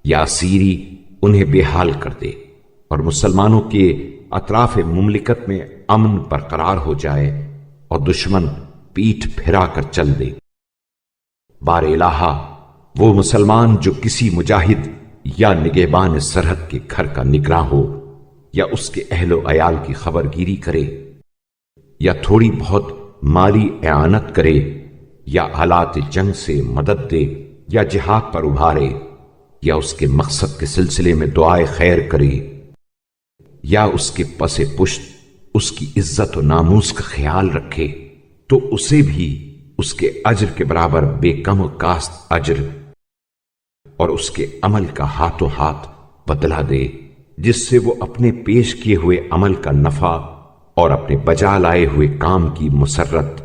یا اسیری انہیں بے حال کر دے اور مسلمانوں کے اطراف مملکت میں امن برقرار ہو جائے اور دشمن پیٹھ پھرا کر چل دے۔ بار الہا وہ مسلمان جو کسی مجاہد یا نگہبان سرحد کے گھر کا نگراں ہو یا اس کے اہل و عیال کی خبر گیری کرے یا تھوڑی بہت مالی اعانت کرے یا آلات جنگ سے مدد دے یا جہاد پر ابھارے یا اس کے مقصد کے سلسلے میں دعائے خیر کرے یا اس کے پس پشت اس کی عزت و ناموس کا خیال رکھے تو اسے بھی اس کے اجر کے برابر بے کم و کاست اجر اور اس کے عمل کا ہاتھوں ہاتھ بدلہ دے، جس سے وہ اپنے پیش کیے ہوئے عمل کا نفع اور اپنے بجا لائے ہوئے کام کی مسرت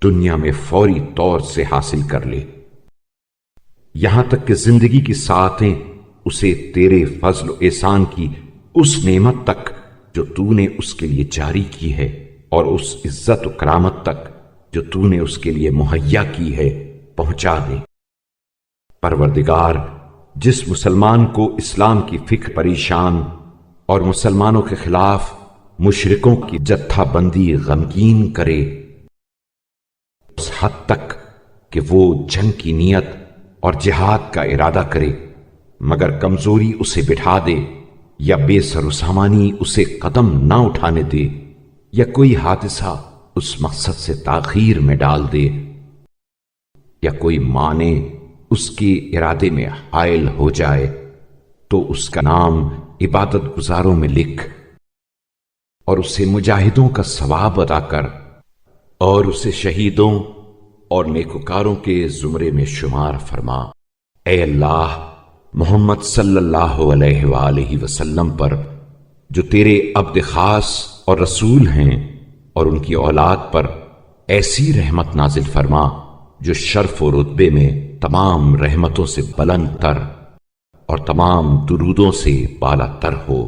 دنیا میں فوری طور سے حاصل کر لے، یہاں تک کہ زندگی کی ساعتیں اسے تیرے فضل و احسان کی اس نعمت تک جو تو نے اس کے لیے جاری کی ہے اور اس عزت و کرامت تک جو تو نے اس کے لیے مہیا کی ہے پہنچا دے۔ پروردگار جس مسلمان کو اسلام کی فکر پریشان اور مسلمانوں کے خلاف مشرکوں کی جتھا بندی غمگین کرے اس حد تک کہ وہ جنگ کی نیت اور جہاد کا ارادہ کرے مگر کمزوری اسے بٹھا دے یا بے سر و سامانی اسے قدم نہ اٹھانے دے یا کوئی حادثہ اس مقصد سے تاخیر میں ڈال دے یا کوئی معنی اس کے ارادے میں حائل ہو جائے تو اس کا نام عبادت گزاروں میں لکھ اور اسے مجاہدوں کا ثواب ادا کر اور اسے شہیدوں اور نیکوکاروں کے زمرے میں شمار فرما۔ اے اللہ، محمد صلی اللہ علیہ وآلہ وسلم پر جو تیرے عبد خاص اور رسول ہیں اور ان کی اولاد پر ایسی رحمت نازل فرما جو شرف و رتبے میں تمام رحمتوں سے بلند تر اور تمام درودوں سے بالا تر ہو،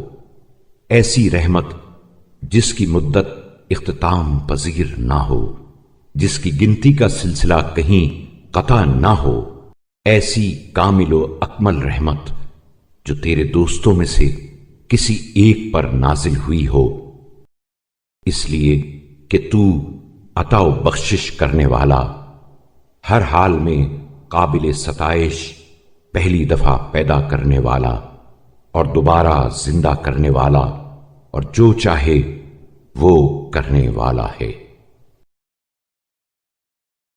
ایسی رحمت جس کی مدت اختتام پذیر نہ ہو، جس کی گنتی کا سلسلہ کہیں قطع نہ ہو، ایسی کامل و اکمل رحمت جو تیرے دوستوں میں سے کسی ایک پر نازل ہوئی ہو، اس لیے کہ تو عطا و بخشش کرنے والا، ہر حال میں قابل ستائش، پہلی دفعہ پیدا کرنے والا اور دوبارہ زندہ کرنے والا اور جو چاہے وہ کرنے والا ہے۔